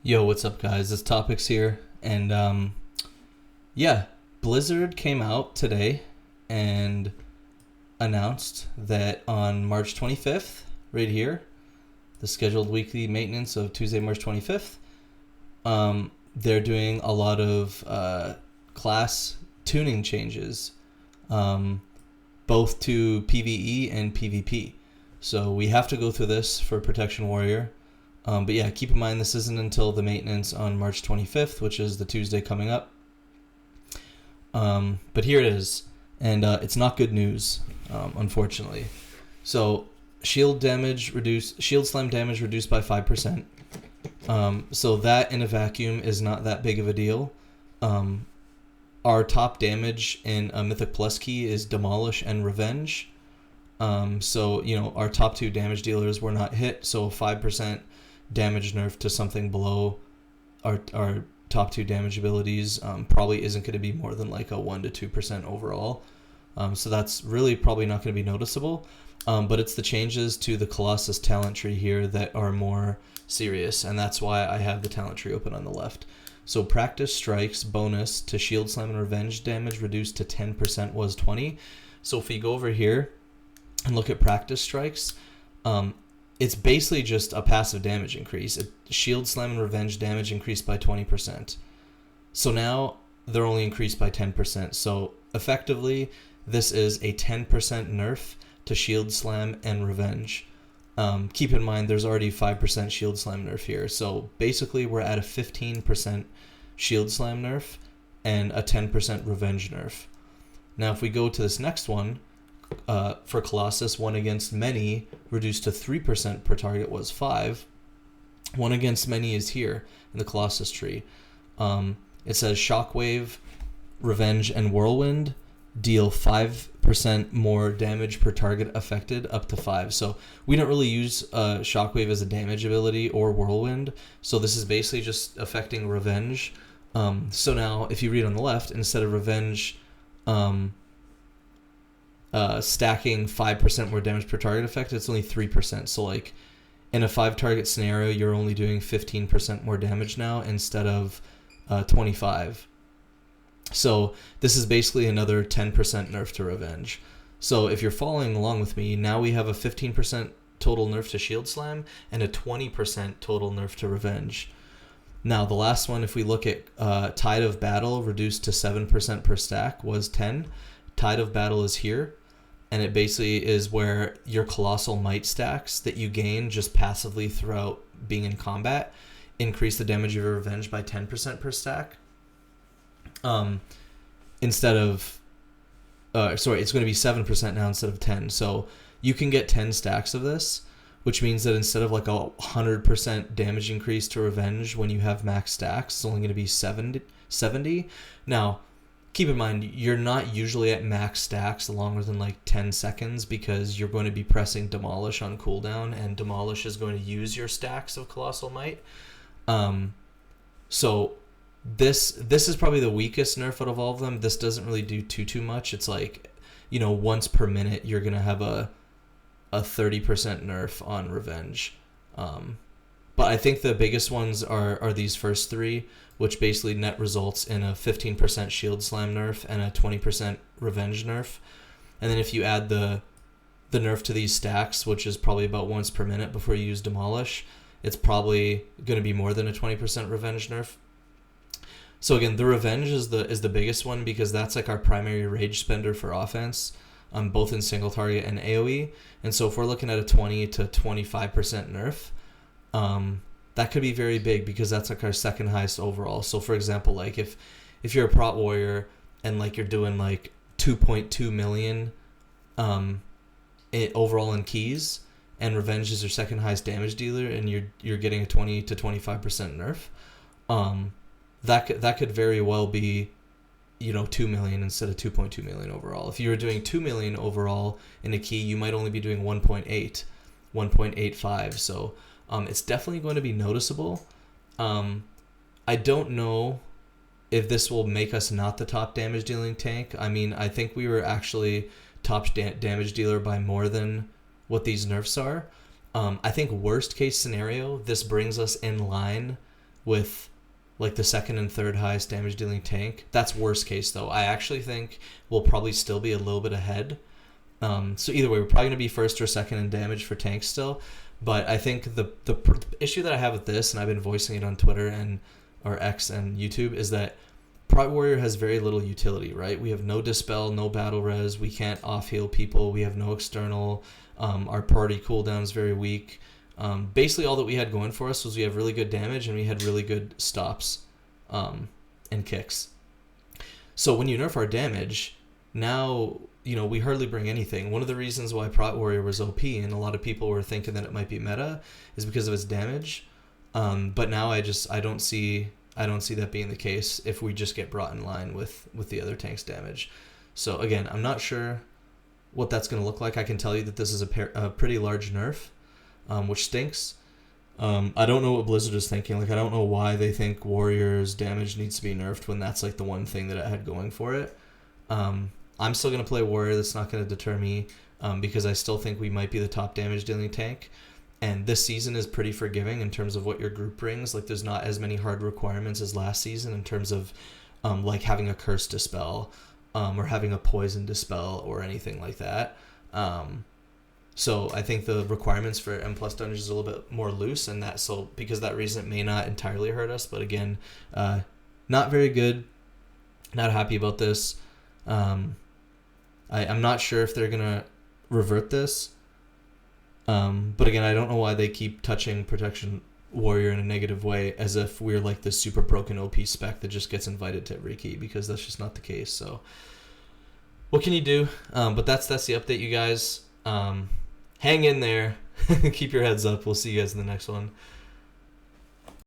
Yo, what's up, guys? It's Topics here, and yeah, Blizzard came out today and announced that on March 25th, right here, the scheduled weekly maintenance of Tuesday, March 25th, they're doing a lot of class tuning changes, um, both to PvE and PvP. So we have to go through this for Protection Warrior. But yeah, keep in mind this isn't until the maintenance on March 25th, which is the Tuesday coming up. But here it is, and it's not good news, unfortunately. So shield slam damage reduced by 5%. So that in a vacuum is not that big of a deal. Our top damage in a Mythic Plus key is Demolish and Revenge. So our top two damage dealers were not hit, so a 5% damage nerf to something below our top two damage abilities probably isn't going to be more than like a 1 to 2% overall. So that's really probably not going to be noticeable. But it's the changes to the Colossus talent tree here that are more serious, and that's why I have the talent tree open on the left. So Practice Strikes bonus to Shield Slam and Revenge damage reduced to 10% was 20. So if we go over here and look at Practice Strikes, it's basically just a passive damage increase. Shield Slam and Revenge damage increased by 20%. So now they're only increased by 10%. So effectively, this is a 10% nerf to Shield Slam and Revenge. Keep in mind, there's already 5% Shield Slam nerf here. So basically, we're at a 15% Shield Slam nerf and a 10% Revenge nerf. Now, if we go to this next one, for Colossus, 1 against many reduced to 3% per target was 5. 1 against many is here in the Colossus tree. It says Shockwave, Revenge, and Whirlwind deal 5% more damage per target affected up to 5. So we don't really use Shockwave as a damage ability or Whirlwind. So this is basically just affecting Revenge. So now if you read on the left, instead of Revenge stacking 5% more damage per target effect, it's only 3%. So like in a 5 target scenario, you're only doing 15% more damage now instead of 25. So this is basically another 10% nerf to Revenge. So if you're following along with me, now we have a 15% total nerf to Shield Slam and a 20% total nerf to Revenge. Now the last one, if we look at Tide of Battle reduced to 7% per stack was 10. Tide of Battle is here, and it basically is where your Colossal Might stacks that you gain just passively throughout being in combat increase the damage of your Revenge by 10% per stack. Instead of, it's going to be 7% now instead of 10. So you can get 10 stacks of this, which means that instead of like a 100% damage increase to Revenge when you have max stacks, it's only going to be 70. Now, keep in mind, you're not usually at max stacks longer than like 10 seconds because you're going to be pressing Demolish on cooldown, and Demolish is going to use your stacks of Colossal Might. So this is probably the weakest nerf out of all of them. This doesn't really do too much. It's like, once per minute you're going to have a 30% nerf on Revenge. But I think the biggest ones are these first three, which basically net results in a 15% Shield Slam nerf and a 20% Revenge nerf. And then if you add the nerf to these stacks, which is probably about once per minute before you use Demolish, it's probably going to be more than a 20% Revenge nerf. So again, the Revenge is the biggest one because that's like our primary rage spender for offense, both in single target and AoE. And so if we're looking at a 20 to 25% nerf, that could be very big because that's like our second highest overall. So for example, like if you're a prot warrior and like you're doing like 2.2 million overall in keys, and Revenge is your second highest damage dealer, and you're getting a 20 to 25% nerf, that could very well be 2 million instead of 2.2 million overall. If you were doing 2 million overall in a key, you might only be doing 1.85. So it's definitely going to be noticeable. I don't know if this will make us not the top damage dealing tank. I mean, I think we were actually top damage dealer by more than what these nerfs are. I think worst case scenario, this brings us in line with like the second and third highest damage dealing tank. That's worst case though. I actually think we'll probably still be a little bit ahead. So either way, we're probably going to be first or second in damage for tanks still. But I think the issue that I have with this, and I've been voicing it on Twitter and or X and YouTube, is that Prot Warrior has very little utility, right? We have no dispel, no battle res. We can't off heal people. We have no external. Our party cooldown is very weak. Basically, all that we had going for us was we have really good damage and we had really good stops and kicks. So when you nerf our damage, now we hardly bring anything. One of the reasons why Prot Warrior was OP and a lot of people were thinking that it might be meta is because of its damage. But now I don't see that being the case if we just get brought in line with the other tank's damage. So again, I'm not sure what that's going to look like. I can tell you that this is a pretty large nerf, which stinks. I don't know what Blizzard is thinking. Like, I don't know why they think Warrior's damage needs to be nerfed when that's like the one thing that it had going for it. I'm still going to play Warrior. That's not going to deter me because I still think we might be the top damage dealing tank. And this season is pretty forgiving in terms of what your group brings. Like, there's not as many hard requirements as last season in terms of like having a curse dispel or having a poison dispel or anything like that. So I think the requirements for M+ dungeons is a little bit more loose, and because of that reason it may not entirely hurt us. But again, not very good. Not happy about this. I'm not sure if they're gonna revert this. But again, I don't know why they keep touching Protection Warrior in a negative way, as if we're like this super broken OP spec that just gets invited to every key, because that's just not the case. So what can you do? But that's the update, you guys. Hang in there. Keep your heads up. We'll see you guys in the next one.